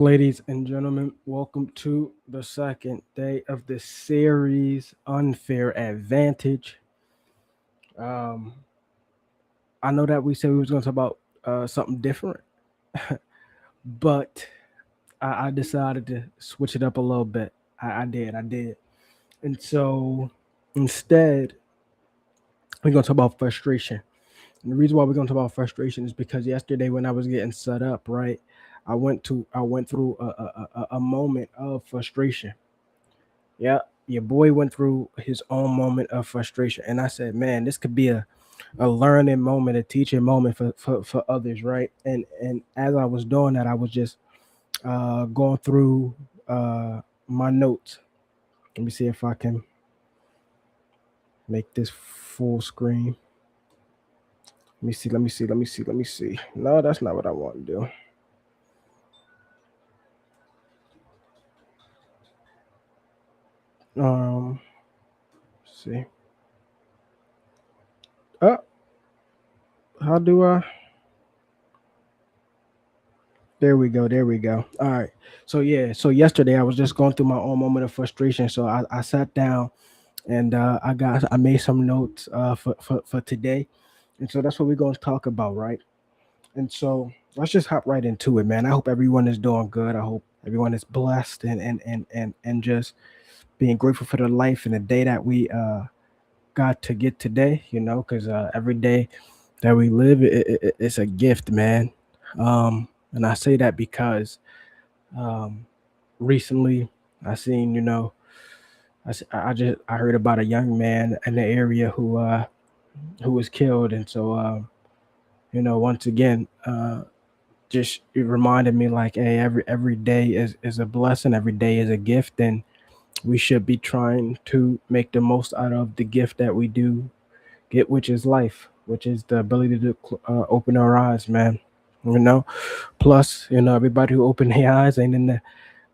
Ladies and gentlemen, welcome to the second day of the series Unfair Advantage. Um, I know that we said we was going to talk about something different, but I decided to switch it up a little bit. I did. And so instead, we're going to talk about frustration. And the reason why we're going to talk about frustration is because yesterday when I was getting set up, right, I went through a moment of frustration. Yeah, your boy went through his own moment of frustration, and I said, "Man, this could be a learning moment, a teaching moment for others, right?" And as I was doing that, I was just going through my notes. Let me see if I can make this full screen. Let me see. Let me see. Let me see. Let me see. No, that's not what I want to do. Let's see. Oh, how do I? There we go. There we go. All right. So yeah. So yesterday I was just going through my own moment of frustration. So I sat down and I made some notes for today, and so that's what we're going to talk about, right? And so let's just hop right into it, man. I hope everyone is doing good. I hope everyone is blessed and just being grateful for the life and the day that we got to get today. You know, because every day that we live, it's a gift, man. And I say that because um, recently I seen, I heard about a young man in the area who was killed, and so once again, just it reminded me like, hey, every day is a blessing, every day is a gift, and we should be trying to make the most out of the gift that we do get, which is life, which is the ability to open our eyes, man. You know, plus, everybody who open their eyes ain't in the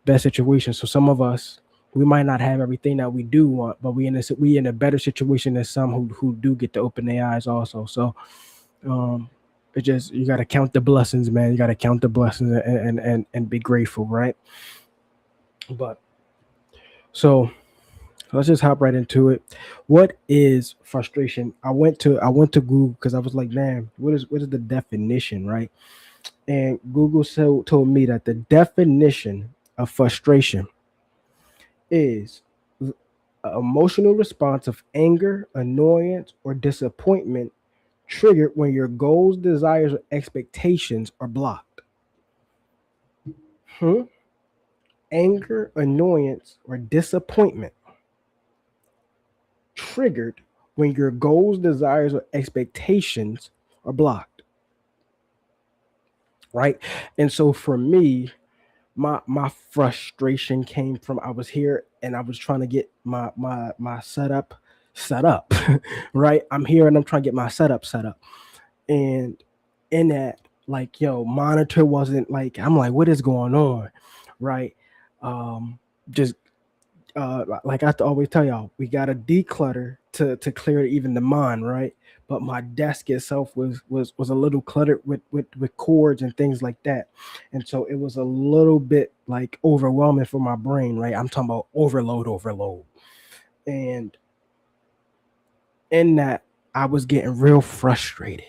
best situation. So some of us, we might not have everything that we do want, but we in a better situation than some who do get to open their eyes also. So um, it just you got to count the blessings, man. You got to count the blessings and be grateful, right? But so let's just hop right into it. What is frustration? I went to Google because I was like, man, what is the definition, right? And Google told me that the definition of frustration is an emotional response of anger, annoyance, or disappointment triggered when your goals, desires, or expectations are blocked. Hmm? Anger, annoyance, or disappointment triggered when your goals, desires, or expectations are blocked. Right? And so for me, my frustration came from I was here and I was trying to get my setup set up. Right? I'm here and I'm trying to get my setup set up. And in that, like, monitor wasn't like, I'm like, what is going on? Right? Just like I have to always tell y'all, we gotta declutter to clear even the mind, right? But my desk itself was a little cluttered with cords and things like that, and so it was a little bit like overwhelming for my brain, right? I'm talking about overload, and in that I was getting real frustrated.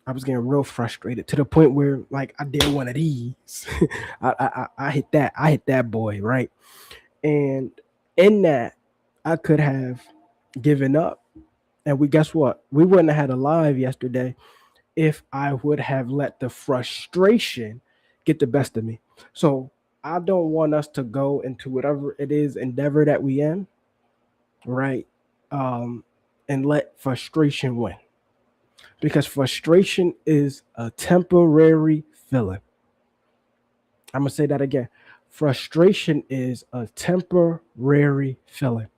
I was getting real frustrated to the point where like I did one of these. I hit that. I hit that boy, right? And in that, I could have given up. And we guess what? We wouldn't have had a live yesterday if I would have let the frustration get the best of me. So I don't want us to go into whatever it is endeavor that we in, right? Um, and let frustration win. Because frustration is a temporary feeling. I'm gonna say that again. Frustration is a temporary feeling.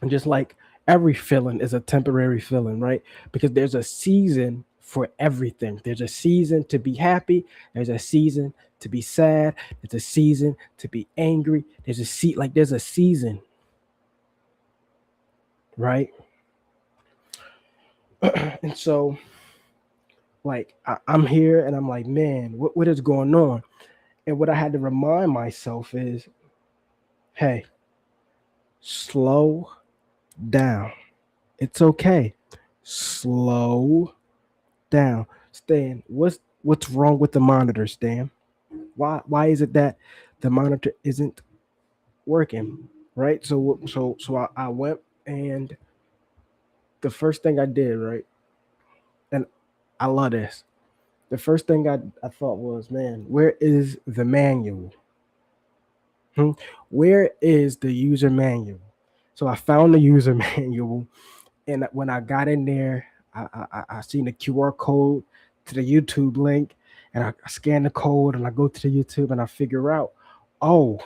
And just like every feeling is a temporary feeling, right? Because there's a season for everything. There's a season to be happy. There's a season to be sad. There's a season to be angry. There's a season, right? And so Like I'm here and I'm like, man, what is going on? And what I had to remind myself is, hey, slow down. It's okay. Slow down. Stan, what's wrong with the monitor, Stan? Why is it that the monitor isn't working? Right? So I went, and the first thing I did, right? And I love this. The first thing I thought was, man, where is the manual? Hmm? Where is the user manual? So I found the user manual, and when I got in there, I seen the QR code to the YouTube link, and I scan the code, and I go to the YouTube, and I figure out, oh,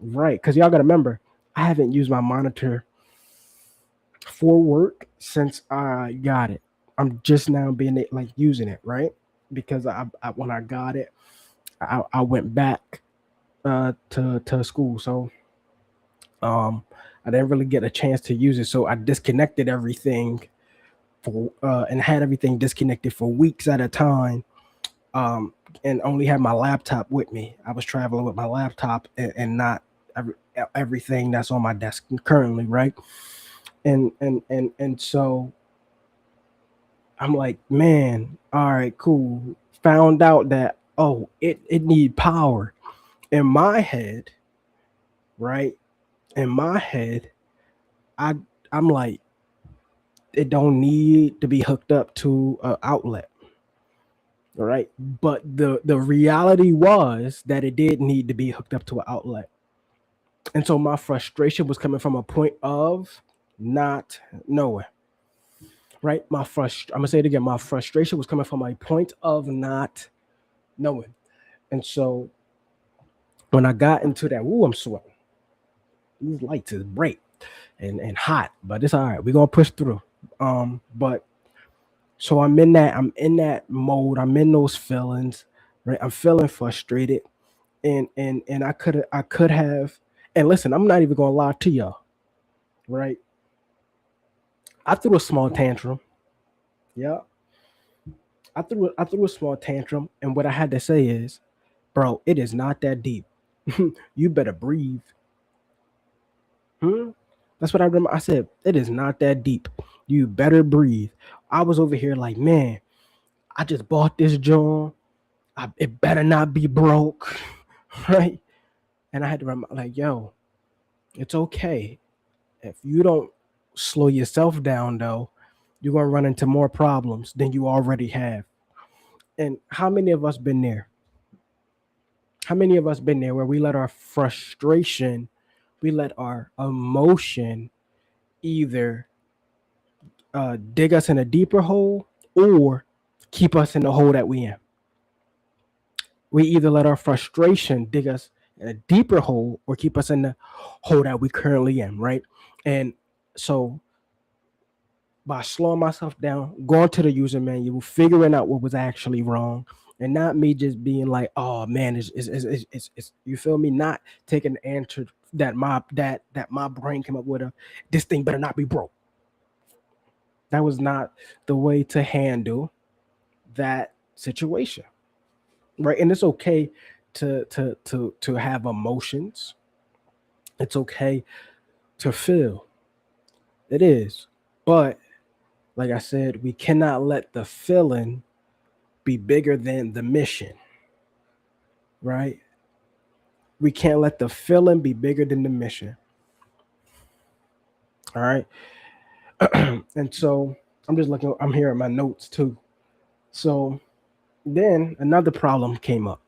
right, because y'all gotta remember, I haven't used my monitor for work since I got it. I'm just now like using it, right? Because I when I got it, I went back to school, so um, I didn't really get a chance to use it. So I disconnected everything for and had everything disconnected for weeks at a time, um, and only had my laptop with me. I was traveling with my laptop, and not everything that's on my desk currently, right? And so I'm like, man, all right, cool. Found out that, oh, it need power. In my head, right? In my head, I I'm like, it don't need to be hooked up to an outlet. All right. But the reality was that it did need to be hooked up to an outlet. And so my frustration was coming from a point of not knowing. Right? I'm gonna say it again. My frustration was coming from a point of not knowing. And so when I got into that, ooh, I'm sweating. These lights is bright and hot, but it's all right. We're gonna push through. But so I'm in that mode. I'm in those feelings, right? I'm feeling frustrated, and I could have. And listen, I'm not even gonna lie to y'all, right? I threw a small tantrum. Yeah, I threw a small tantrum, and what I had to say is, bro, it is not that deep. You better breathe. Hmm? That's what I remember. I said, it is not that deep. You better breathe. I was over here like, man, I just bought this joint. It better not be broke, right? And I had to remember, like, yo, it's okay. If you don't slow yourself down, though, you're gonna run into more problems than you already have. And how many of us been there? How many of us been there where we let our frustration, we let our emotion either dig us in a deeper hole or keep us in the hole that we in? We either let our frustration dig us in a deeper hole or keep us in the hole that we currently in, right? And so by slowing myself down, going to the user manual, figuring out what was actually wrong, and not me just being like, "Oh man, it's you feel me?" Not taking the answer that my brain came up with. This thing better not be broke. That was not the way to handle that situation, right? And it's okay to have emotions. It's okay to feel. It is, but like I said, we cannot let the feeling be bigger than the mission, right? We can't let the feeling be bigger than the mission. All right. And so I'm just looking, I'm here at my notes too. So then another problem came up,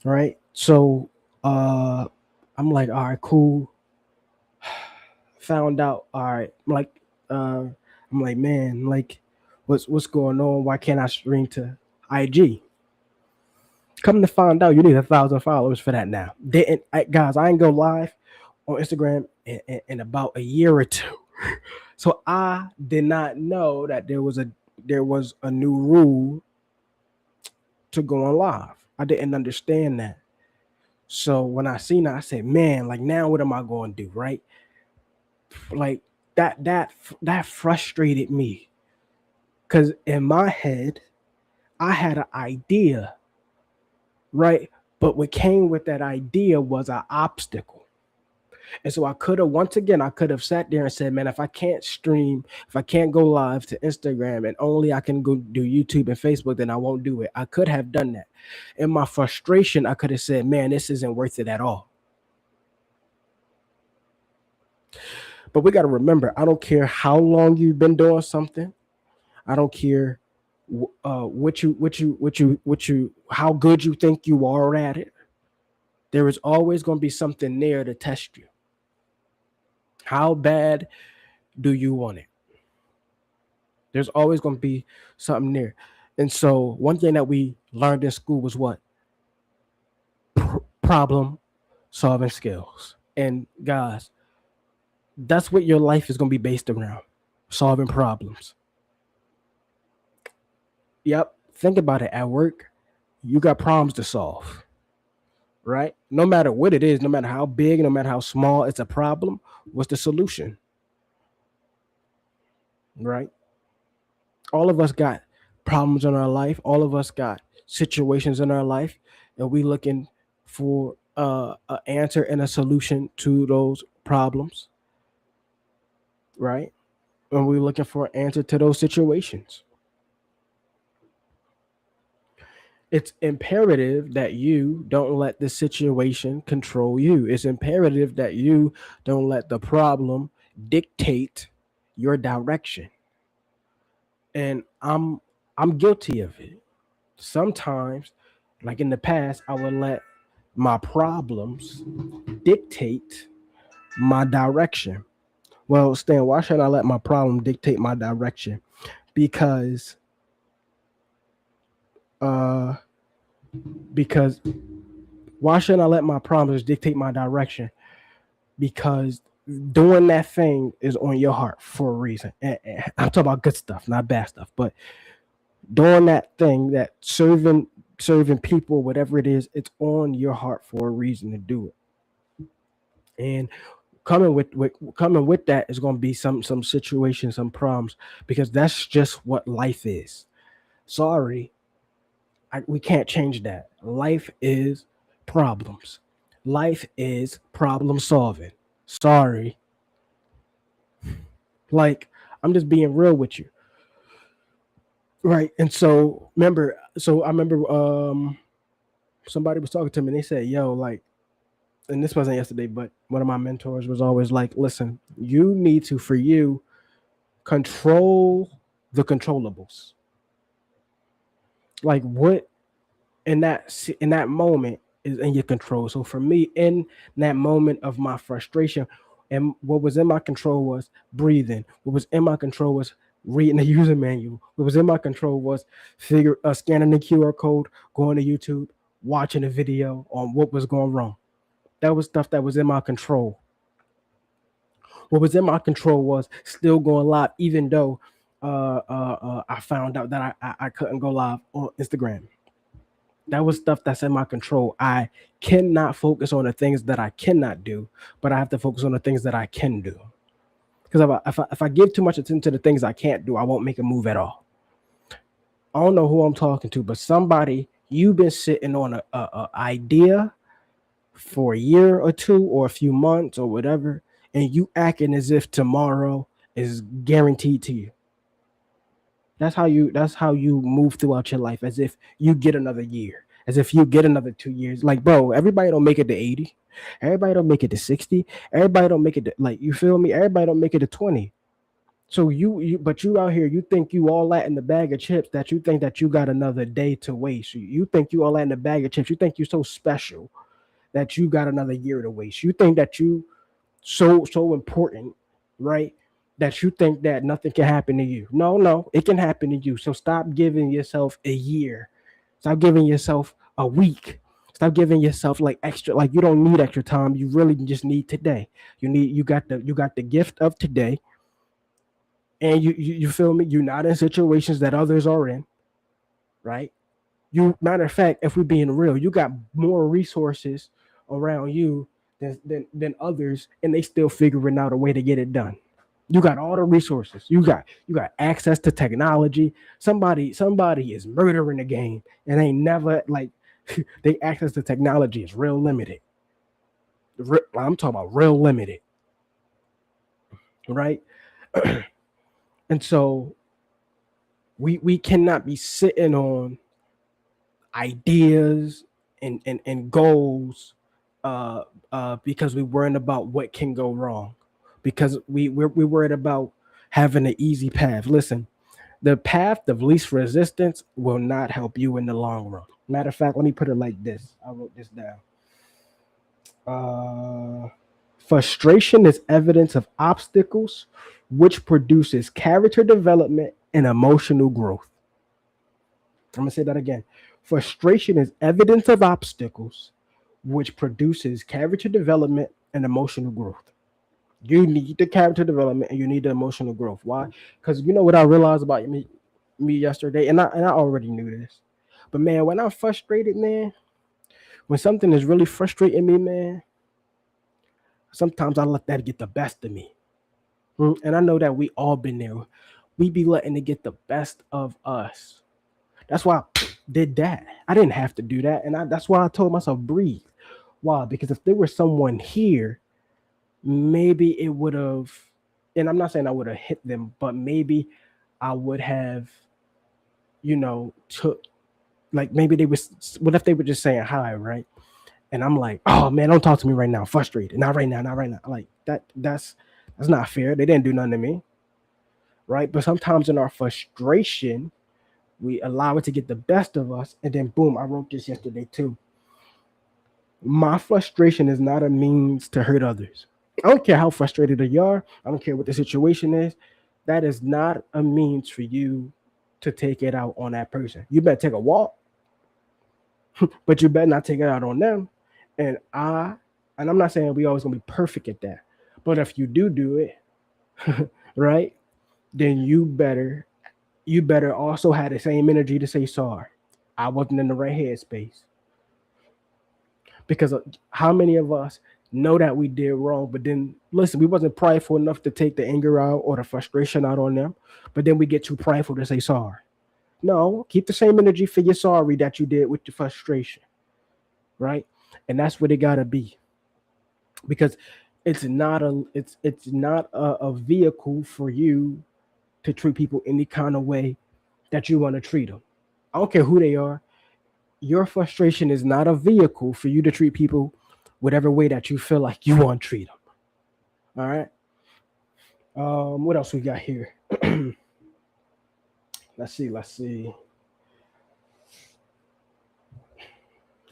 right? So I'm like, all right, cool. Found out, all right, I'm like, man, like what's going on? Why can't I stream to IG? Come to find out, you need 1,000 followers for that now. Guys, I ain't go live on Instagram in about a year or two. So I did not know that there was a new rule to go on live. I didn't understand that. So when I seen that, I said, man, like now what am I going to do, right? Like that frustrated me because in my head, I had an idea, right? But what came with that idea was an obstacle. And so I could have, once again, I could have sat there and said, man, if I can't stream, if I can't go live to Instagram and only I can go do YouTube and Facebook, then I won't do it. I could have done that. In my frustration, I could have said, man, this isn't worth it at all. But we got to remember, I don't care how long you've been doing something. I don't care how good you think you are at it. There is always going to be something there to test you. How bad do you want it? There's always going to be something there. And so one thing that we learned in school was what? Problem solving skills. And guys, that's what your life is going to be based around. Solving problems. Yep. Think about it. At work, you got problems to solve. Right? No matter what it is, no matter how big, no matter how small, it's a problem. What's the solution? Right? All of us got problems in our life. All of us got situations in our life, and we looking for an answer and a solution to those problems. Right? And we're looking for an answer to those situations. It's imperative that you don't let the situation control you. It's imperative that you don't let the problem dictate your direction. And I'm guilty of it. Sometimes, like in the past, I would let my problems dictate my direction. Well, Stan, why should I let my problem dictate my direction? Because uh because why shouldn't I let my problems dictate my direction? Because doing that thing is on your heart for a reason. And I'm talking about good stuff, not bad stuff. But doing that thing, that serving people, whatever it is, it's on your heart for a reason to do it. And coming with that is going to be some situations, some problems, because that's just what life is. Sorry, we can't change that. Life is problems. Life is problem solving. Sorry. Like, I'm just being real with you. Right. And so I remember somebody was talking to me and they said, yo, like, and this wasn't yesterday, but one of my mentors was always like, listen, you need to, for you, control the controllables. Like what in that moment is in your control. So for me, in that moment of my frustration, and what was in my control was breathing. What was in my control was reading the user manual. What was in my control was scanning the QR code, going to YouTube, watching a video on what was going wrong. That was stuff that was in my control. What was in my control was still going live, even though I found out that I couldn't go live on Instagram. That was stuff that's in my control. I cannot focus on the things that I cannot do, but I have to focus on the things that I can do. Because if I give too much attention to the things I can't do, I won't make a move at all. I don't know who I'm talking to, but somebody, you've been sitting on a idea for a year or two or a few months or whatever, and you acting as if tomorrow is guaranteed to you. That's how you move throughout your life, as if you get another year, as if you get another 2 years. Like, bro, everybody don't make it to 80. Everybody don't make it to 60. Everybody don't make it to, like, you feel me? Everybody don't make it to 20. So but you out here, you think you all that in the bag of chips, that you think that you got another day to waste. You think you all that in the bag of chips. You think you're so special that you got another year to waste. You think that you so important, right? That you think that nothing can happen to you. No, no, it can happen to you. So stop giving yourself a year. Stop giving yourself a week. Stop giving yourself like extra. Like, you don't need extra time. You really just need today. You got the gift of today, and you feel me. You're not in situations that others are in, right? Matter of fact, if we're being real, you got more resources around you than others, and they still figuring out a way to get it done. You got all the resources. You got access to technology. Somebody is murdering the game and ain't never like they access to technology is real limited. I'm talking about real limited, right? And so we cannot be sitting on ideas and goals uh because we're worrying about what can go wrong, because we're worried about having an easy path. Listen, the path of least resistance will not help you in the long run. Matter of fact, let me put it like this. I wrote this down. uh Frustration is evidence of obstacles, which produces character development and emotional growth. I'm gonna say that again. Frustration is evidence of obstacles, which produces character development and emotional growth. You need the character development and you need the emotional growth. Why? Because you know what I realized about me yesterday, and I already knew this. But man, when I'm frustrated, man, when something is really frustrating me, man, sometimes I let that get the best of me. And I know that we all been there. We be letting it get the best of us. That's why I did that. I didn't have to do that, and that's why I told myself breathe. Why? Because if there was someone here, maybe it would have. And I'm not saying I would have hit them, but maybe I would have, took like maybe they was. What if they were just saying hi, right? And I'm like, oh man, don't talk to me right now. I'm frustrated. Not right now. Not right now. Like that. That's not fair. They didn't do nothing to me, right? But sometimes in our frustration, we allow it to get the best of us, and then boom, I wrote this yesterday too. My frustration is not a means to hurt others. I don't care how frustrated you are. I don't care what the situation is. That is not a means for you to take it out on that person. You better take a walk, but you better not take it out on them. And I'm not saying we always gonna be perfect at that, but if you do it, right, then you better also have the same energy to say sorry. I wasn't in the right headspace. Because how many of us know that we did wrong, but then listen, we wasn't prideful enough to take the anger out or the frustration out on them, but then we get too prideful to say sorry. No, keep the same energy for your sorry that you did with your frustration, right? And that's what it gotta be, because it's not a vehicle for you to treat people any kind of way that you want to treat them. I don't care who they are. Your frustration is not a vehicle for you to treat people whatever way that you feel like you want to treat them. All right. What else we got here? Let's see. Let's see.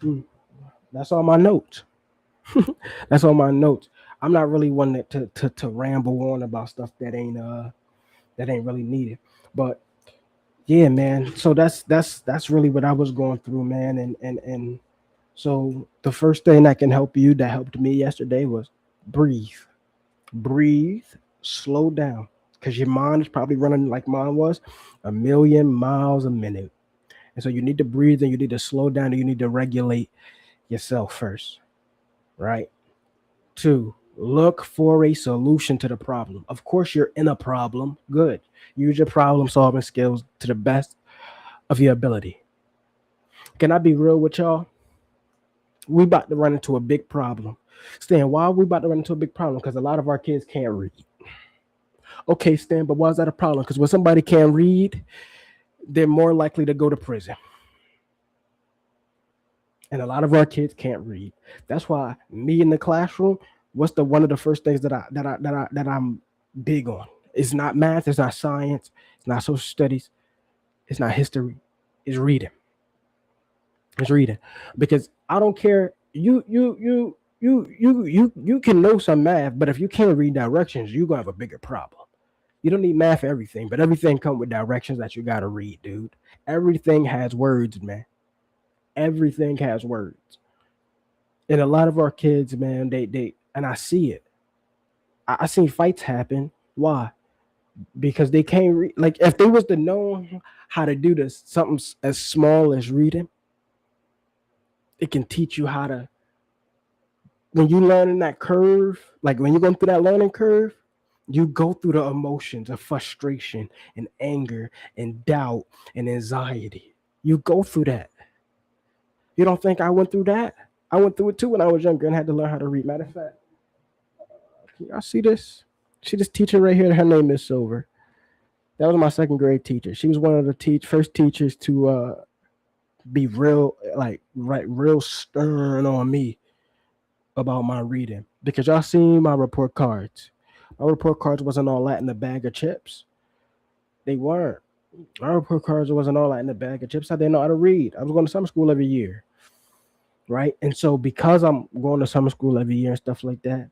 Hmm, That's all my notes. That's all my notes. I'm not really one to ramble on about stuff that ain't really needed. But yeah, man. So that's really what I was going through, man. And so the first thing that can help you that helped me yesterday was breathe. Breathe, slow down. Because your mind is probably running like mine was, 1,000,000 miles a minute. And so you need to breathe and you need to slow down and you need to regulate yourself first, right? Two, look for a solution to the problem. Of course, you're in a problem. Good. Use your problem solving skills to the best of your ability. Can I be real with y'all? We about to run into a big problem. Stan, why are we about to run into a big problem? Because a lot of our kids can't read. Okay, Stan, but why is that a problem? Because when somebody can't read, they're more likely to go to prison. And a lot of our kids can't read. That's why me in the classroom, what's the one of the first things that I'm big on? It's not math, it's not science, it's not social studies, it's not history, it's reading. It's reading. Because I don't care. You can know some math, but if you can't read directions, you're gonna have a bigger problem. You don't need math for everything, but everything come with directions that you gotta read, dude. Everything has words, man. Everything has words. And a lot of our kids, man, they and I see it. I seen fights happen. Why? Because they can't read. Like if they was to know how to do this, something as small as reading, it can teach you how to. When you learn in that curve, like when you're going through that learning curve, You go through the emotions of frustration and anger and doubt and anxiety. You go through that. You don't think I went through that? I went through it too when I was younger and had to learn how to read. Matter of fact, I see this. See this teacher right here. Her name is Silver. That was my second grade teacher. She was one of the first teachers to be real, like, right, real stern on me about my reading, because y'all seen my report cards. My report cards wasn't all that in a bag of chips. They weren't. My report cards wasn't all that in a bag of chips. I didn't know how to read. I was going to summer school every year, right? And so because I'm going to summer school every year and stuff like that,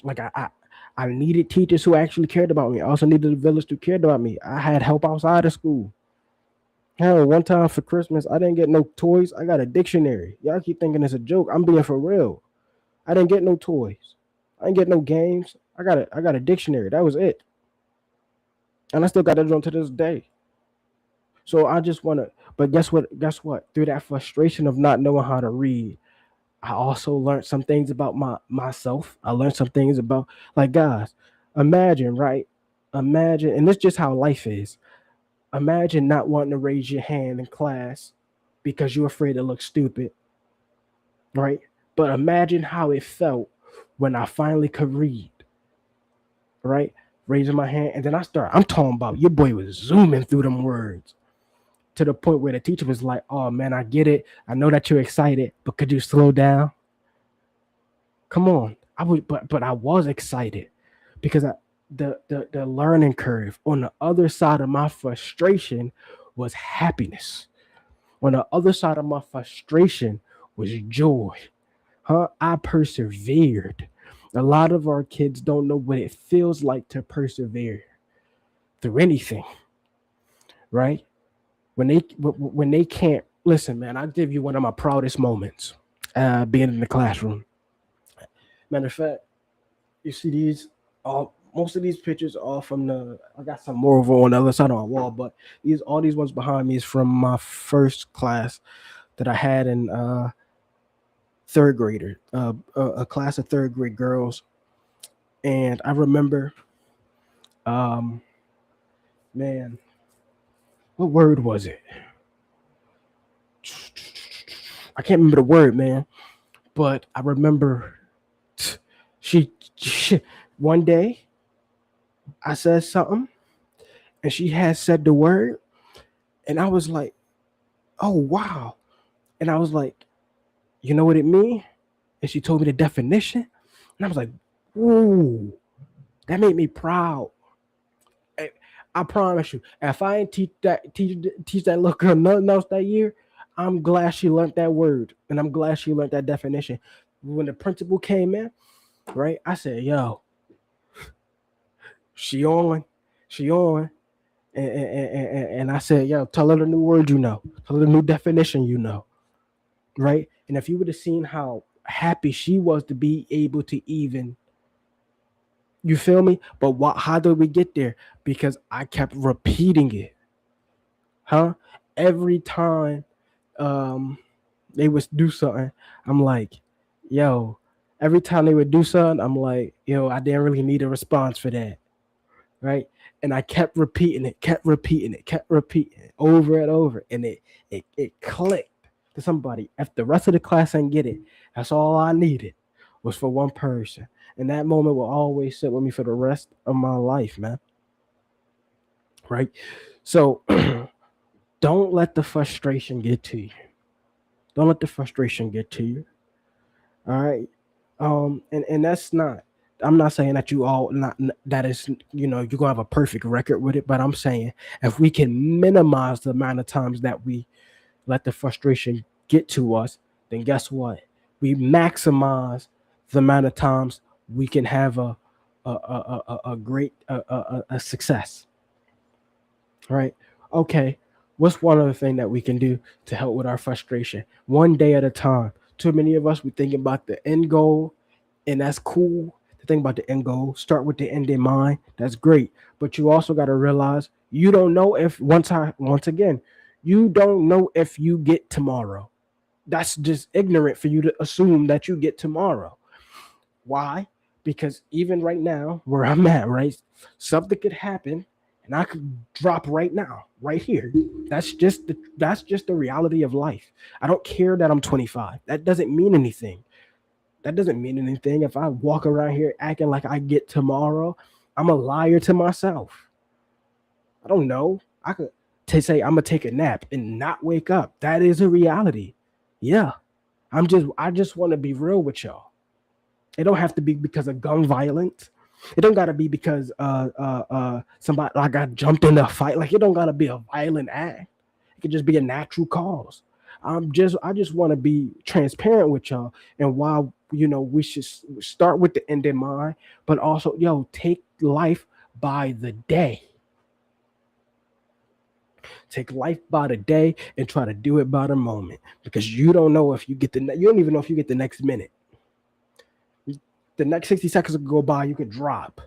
like I needed teachers who actually cared about me. I also needed a village who cared about me. I had help outside of school. Hell, one time for Christmas, I didn't get no toys. I got a dictionary. Y'all keep thinking it's a joke. I'm being for real. I didn't get no toys. I didn't get no games. I got a dictionary. That was it. And I still got that on to this day. So I just wanna, but guess what? Guess what? Through that frustration of not knowing how to read, I also learned some things about myself. I learned some things about, like, guys, imagine, right? Imagine, and this is just how life is. Imagine not wanting to raise your hand in class because you're afraid to look stupid, right? But imagine how it felt when I finally could read, right? Raising my hand, and then I'm talking about your boy was zooming through them words to the point where the teacher was like, "Oh man, I get it. I know that you're excited, but could you slow down?" Come on. But I was excited because the learning curve on the other side of my frustration was happiness. On the other side of my frustration was joy. Huh? I persevered. A lot of our kids don't know what it feels like to persevere through anything, right? When they can't listen, man. I'll give you one of my proudest moments, being in the classroom. Matter of fact, you see these, all most of these pictures are from the. I got some more over on the other side of my wall, but these ones behind me is from my first class that I had in third grader, a class of third grade girls, and I remember, um, man, what word was it? I can't remember the word, man, but I remember she one day I said something and she had said the word, and I was like, "Oh wow!" And I was like, "You know what it means?" And she told me the definition, and I was like, "Ooh, that made me proud." I, I promise you, if I ain't teach that little girl nothing else that year, I'm glad she learned that word, and I'm glad she learned that definition. When the principal came in, right, I said, "Yo, she on, she on." And I said, "Yo, tell her the new word you know, tell her the new definition you know." Right? And if you would have seen how happy she was to be able to even, you feel me? But how did we get there? Because I kept repeating it, huh? Every time um they would do something, I'm like, yo. Every time they would do something, I'm like, yo, I didn't really need a response for that, right? And I kept repeating it, kept repeating it over and over, and it clicked to somebody. If the rest of the class didn't get it, that's all I needed was for one person, and that moment will always sit with me for the rest of my life, man. Right? So don't let the frustration get to you. Don't let the frustration get to you. All right. And that's not. I'm not saying that you all not that is, you're gonna have a perfect record with it, but I'm saying if we can minimize the amount of times that we let the frustration get to us, then guess what? We maximize the amount of times we can have a great a success. Right? Okay. What's one other thing that we can do to help with our frustration? One day at a time. Too many of us we thinking about the end goal, and that's cool to think about the end goal. Start with the end in mind. That's great. But you also got to realize you don't know if once again, you don't know if you get tomorrow. That's just ignorant for you to assume that you get tomorrow. Why? Because even right now, where I'm at, right, something could happen, and I could drop right now, right here. That's just the reality of life. I don't care that I'm 25. That doesn't mean anything. That doesn't mean anything. If I walk around here acting like I get tomorrow, I'm a liar to myself. I don't know. I could to say I'm gonna take a nap and not wake up. That is a reality. Yeah. I just want to be real with y'all. It don't have to be because of gun violence. It don't gotta be because somebody like I jumped in a fight. Like it don't gotta be a violent act. It could just be a natural cause. I just want to be transparent with y'all, and why we should start with the end in mind, but also take life by the day. Take life by the day and try to do it by the moment, because you don't know if you don't even know if you get the next minute. The next 60 seconds will go by, you could drop,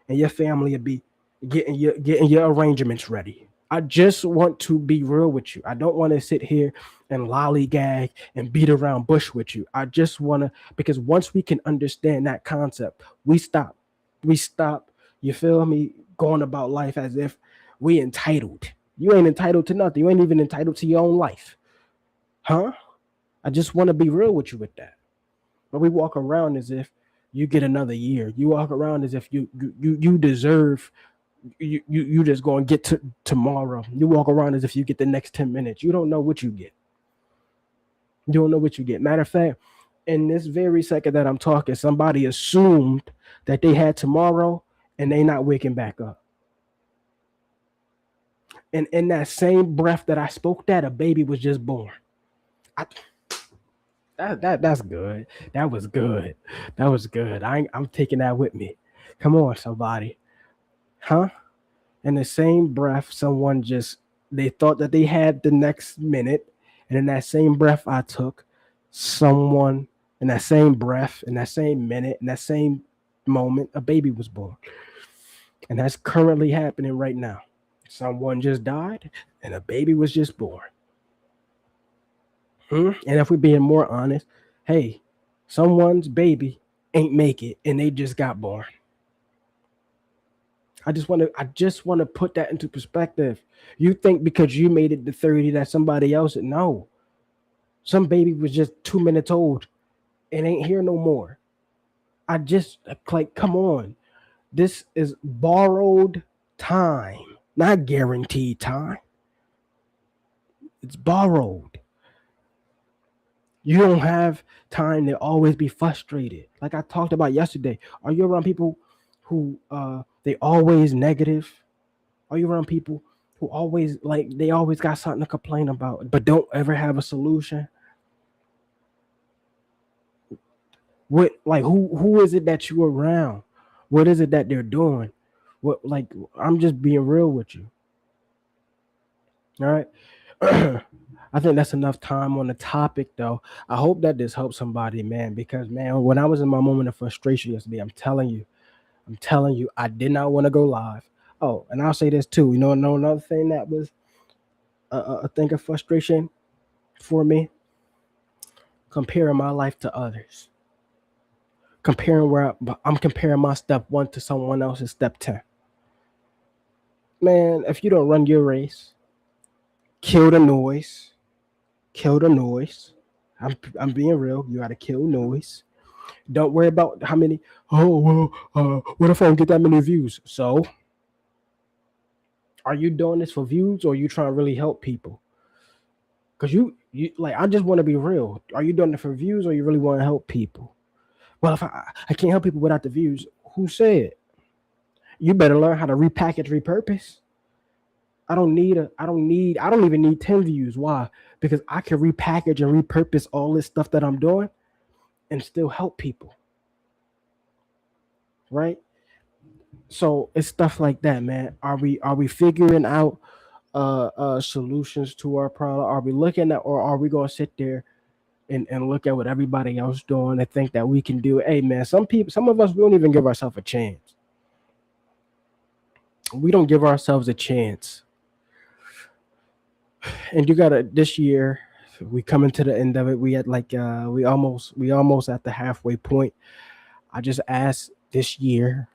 and your family will be getting your arrangements ready. I just want to be real with you. I don't want to sit here and lollygag and beat around bush with you. I just want to, because once we can understand that concept, we stop. We stop. You feel me? Going about life as if we entitled. You ain't entitled to nothing. You ain't even entitled to your own life, huh? I just want to be real with you with that. But we walk around as if you get another year. You walk around as if you deserve. You just going to get to tomorrow. You walk around as if you get the next 10 minutes. You don't know what you get. You don't know what you get. Matter of fact, in this very second that I'm talking, somebody assumed that they had tomorrow, and they not waking back up. And in that same breath that I spoke that, a baby was just born. I, that's good. That was good. That was good. I'm taking that with me. Come on, somebody, huh? In the same breath, someone just they thought that they had the next minute, and in that same breath I took, someone in that same breath, in that same minute, in that same moment, a baby was born, and that's currently happening right now. Someone just died, and a baby was just born. And if we're being more honest, hey, someone's baby ain't make it, and they just got born. I just want to put that into perspective. You think because you made it to 30 that somebody else, no. Some baby was just 2 minutes old and ain't here no more. I just like, come on. This is borrowed time, not guaranteed time. It's borrowed. You don't have time to always be frustrated. Like I talked about yesterday. Are you around people who they always negative? Are you around people who always like they always got something to complain about, but don't ever have a solution? What like who is it that you around? What is it that they're doing? What like I'm just being real with you. All right. I think that's enough time on the topic though. I hope that this helps somebody, man, because man, when I was in my moment of frustration yesterday, I'm telling you, I did not want to go live. Oh, and I'll say this too. No, another thing that was a thing of frustration for me, comparing my life to others, comparing I'm comparing my step one to someone else's step 10. Man, if you don't run your race, kill the noise, kill the noise. I'm being real. You gotta kill noise. Don't worry about how many. Oh well, what if I don't get that many views? So, are you doing this for views, or are you trying to really help people? Because you like, I just want to be real. Are you doing it for views, or you really want to help people? Well, if I can't help people without the views, who said? You better learn how to repackage, repurpose. I don't even need 10 views. Why? Because I can repackage and repurpose all this stuff that I'm doing and still help people, right? So it's stuff like that, man. Are we figuring out solutions to our problem? Are we looking at, or are we gonna sit there and look at what everybody else doing and think that we can do it? Hey man, some of us, we don't even give ourselves a chance. We don't give ourselves a chance. And you gotta, this year, we coming to the end of it. We at like we almost at the halfway point. I just ask this year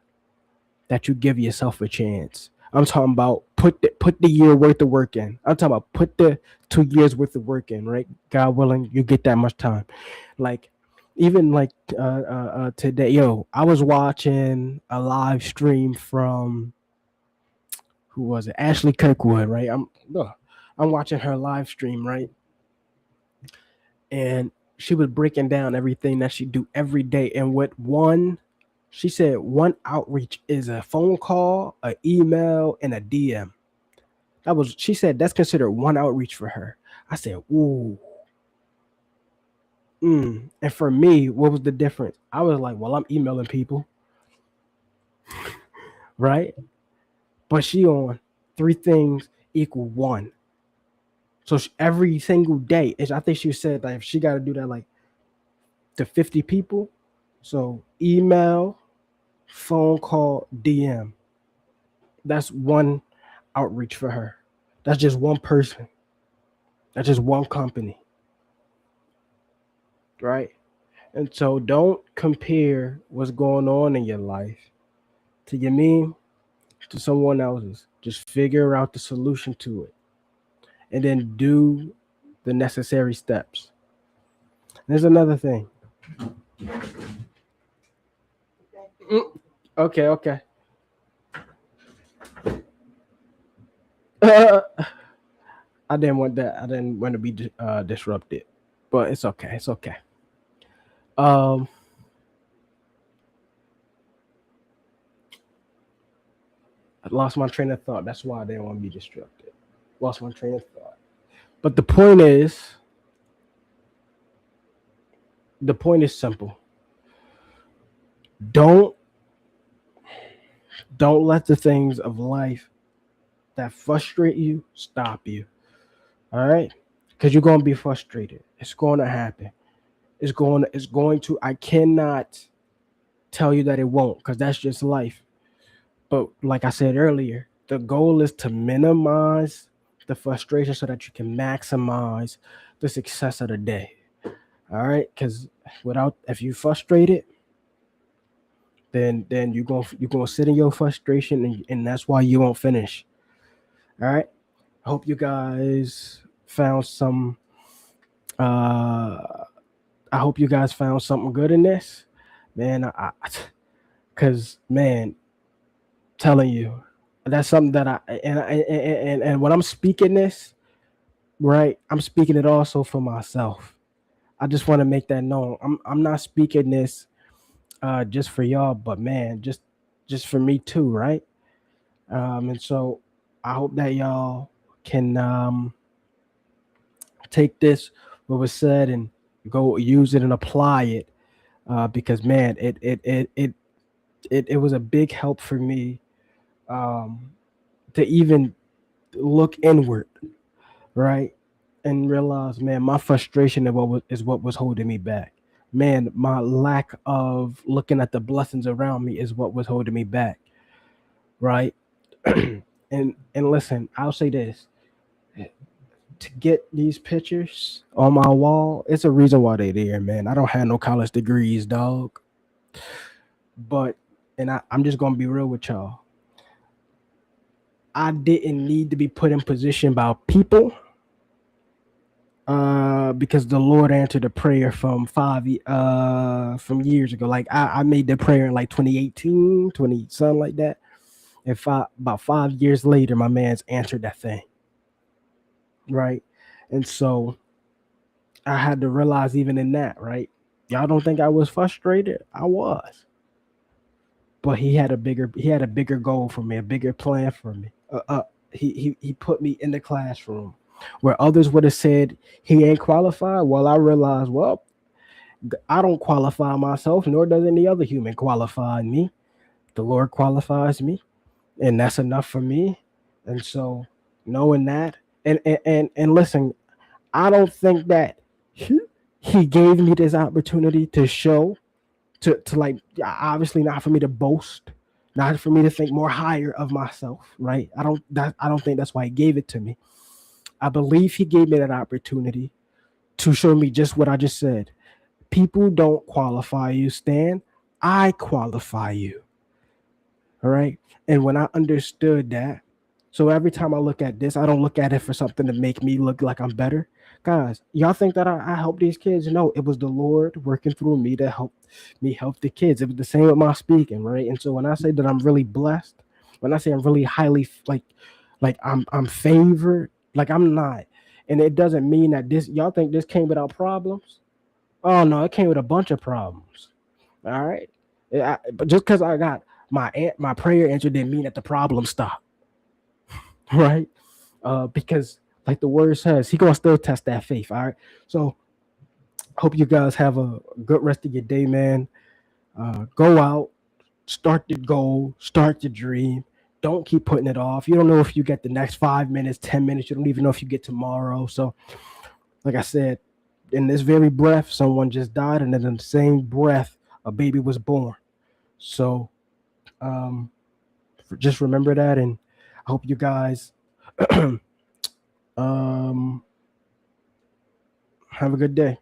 that you give yourself a chance. I'm talking about put the year worth of work in. I'm talking about put the 2 years worth of work in, right? God willing, you get that much time. Like even like today, yo, I was watching a live stream from who was it? Ashley Kirkwood, right? I'm watching her live stream, right? And she was breaking down everything that she do every day. And what one she said one outreach is a phone call, an email, and a DM. That was she said that's considered one outreach for her. I said, ooh, And for me, what was the difference? I was like, well, I'm emailing people, right? But she on three things equal one. So every single day, I think she said that if she got to do that like to 50 people, so email, phone call, DM. That's one outreach for her. That's just one person. That's just one company, right? And so don't compare what's going on in your life to your meme to someone else's. Just figure out the solution to it and then do the necessary steps. There's another thing. Mm, Okay, okay. I didn't want that. I didn't want to be disrupted, but it's okay. It's okay. Um, I lost my train of thought. That's why I didn't want to be disrupted. Lost my train of thought. But the point is simple. Don't don't let the things of life that frustrate you stop you. All right, because you're gonna be frustrated. It's going to happen. It's going to. I cannot tell you that it won't, because that's just life. But like I said earlier, the goal is to minimize the frustration so that you can maximize the success of the day. All right, because without if you frustrated, then you're gonna sit in your frustration, and that's why you won't finish. All right. I hope you guys found some. Uh, I hope you guys found something good in this, man. Cause man, telling you, that's something that and when I'm speaking this, right, I'm speaking it also for myself. I just want to make that known. I'm not speaking this just for y'all, but man, just for me too, right? And so I hope that y'all can take this what was said and go use it and apply it because man, it was a big help for me um, to even look inward, right, and realize, man, my frustration is what was holding me back. Man, my lack of looking at the blessings around me is what was holding me back, right? And listen, I'll say this: to get these pictures on my wall, it's a reason why they there, man. I don't have no college degrees, dog. But I'm just gonna be real with y'all. I didn't need to be put in position by people because the Lord answered a prayer from from years ago. Like I made the prayer in like 2018, 20 something like that. And about 5 years later, my man's answered that thing, right? And so I had to realize even in that, right? Y'all don't think I was frustrated? I was, but he had a bigger goal for me, a bigger plan for me. He put me in the classroom where others would have said he ain't qualified. Well, I realized, well, I don't qualify myself, nor does any other human qualify me. The Lord qualifies me, and that's enough for me. And so, knowing that, and listen, I don't think that he, he gave me this opportunity to show to like obviously not for me to boast, not for me to think more higher of myself, right? I don't think that's why he gave it to me. I believe he gave me that opportunity to show me just what I just said. People don't qualify you, Stan. I qualify you. All right. And when I understood that, so every time I look at this, I don't look at it for something to make me look like I'm better. Guys, y'all think that I help these kids? No, it was the Lord working through me to help me help the kids. It was the same with my speaking, right? And so when I say that I'm really blessed, when I say I'm really highly like I'm favored, like I'm not. And it doesn't mean that this y'all think this came without problems. Oh no, it came with a bunch of problems. All right. But just because I got my prayer answered didn't mean that the problem stopped, right? Because like the word says, he gonna still test that faith. All right. So hope you guys have a good rest of your day, man. Go out, start the goal, start the dream. Don't keep putting it off. You don't know if you get the next 5 minutes, 10 minutes. You don't even know if you get tomorrow. So, like I said, in this very breath, someone just died, and then in the same breath, a baby was born. So, um, just remember that, and I hope you guys um, have a good day.